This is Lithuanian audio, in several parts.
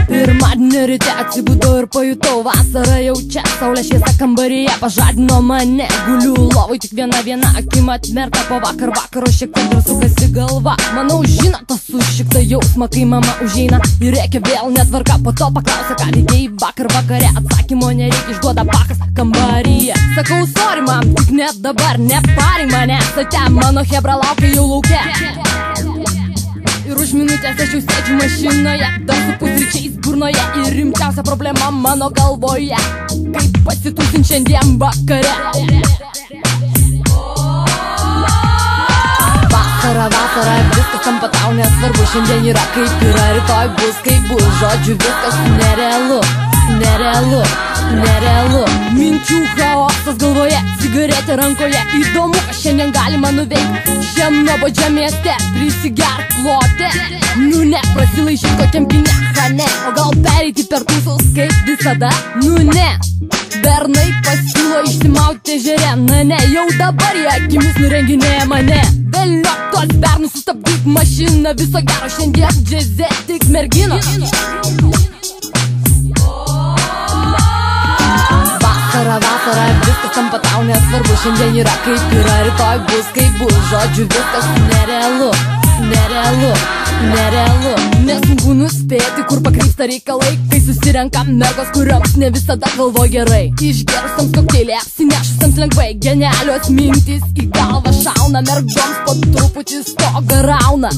Pirmadienį ryte atsibudau ir pajutau vasarą jau čia. Saulė šviesa kambaryje pažadino mane. Guliu lovai tik viena akim atmerkta. Po vakaro šiek tiek dar sukasi galva. Manau žino tą sušiktą jausmą, kai mama užeina ir rėkia vėl netvarka. Po to paklausia, ką veikei vakare. Atsakymo nereikia, išduoda bakas kambaryje. Sakau sorry mam, tik net dabar neparink mane. Sate mano hebra laukia jau lauke. Ir už minutės aš jau sėdžiu mašinoje, dar su pusryčiais burnoje. Ir rimčiausia problema mano galvoje, kaip pasitūsint šiandien vakare. Vasara, viskas tampa tau nesvarbu. Šiandien yra kaip yra, rytoj bus kaip bus. Žodžiu viskas nerealu. Minčių chaosas galvoje, cigaretė rankoje. Įdomu, ką šiandien galima nuveikti šiam nuobodžiam mieste. Prisigert lote, nu ne, prasilaižyt kokiam kine Hane. O gal pereiti per tūsus kaip visada? Nu ne, bernai pasiūlo išsimauti ežere. Na ne, jau dabar jie akimis nurenginėja mane. Velniok tuos bernus, sustabdyk mašiną. Viso gero šiandien džiaze tik merginos. Vasara, viskas tampa tau nesvarbu. Šiandien yra kaip yra, rytoj bus kaip bus. Žodžiu viskas nerealu. Nesunku nuspėti, kur pakrypsta reikalai, kai susirenkam mergos, kurioms ne visada galvoja gerai. Išgerustams kokteilį apsinešusams lengvai genialios mintys į galvą šauna. Mergoms po truputį stogą rauna.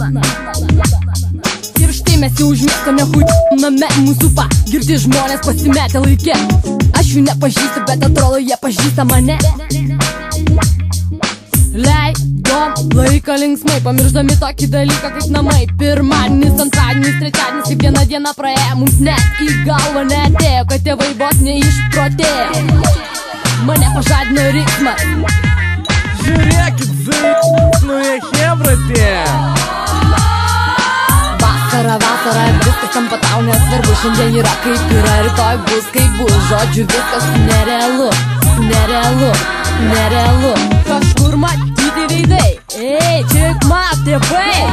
Ir štai mes jau užmėstame name mūsų girti žmonės pasimetę laikė. Aš jų nepažįstu, bet atrodo jie pažįsta mane. Leidom laiką linksmai, pamirždami tokį dalyką kaip namai. Pirmadienis, antradienis, trečiadienis, kaip viena diena praėjo. Mums net į galvą neatėjo, kad tėvai vos neišprotėjo. Mane pažadino ritmas. Žiūrėkit, zai, hebra tie. Vasara, viskas tampa tau nesvarbu. Šiandien yra kaip yra, rytoj bus kaip bus. Žodžiu viskas nerealu. Kažkur matyti veidai, ei, čia mat tėvai.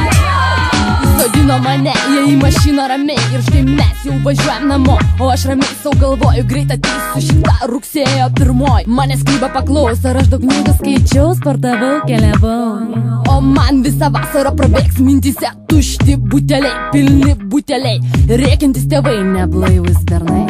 Įsodino mane, jie į mašiną ramiai. Ir štai mes jau važiuojam namo. O aš ramiai sau galvoju, greit ateisiu šitą rugsėjo 1. Mane skryba paklaus, ar aš daug knygų skaičiau, sportavau, keliavau. O man visą vasarą prabėgs mintyse tušti buteliai, pilni buteliai. Rėkiantis tėvai, neblaivus bernai.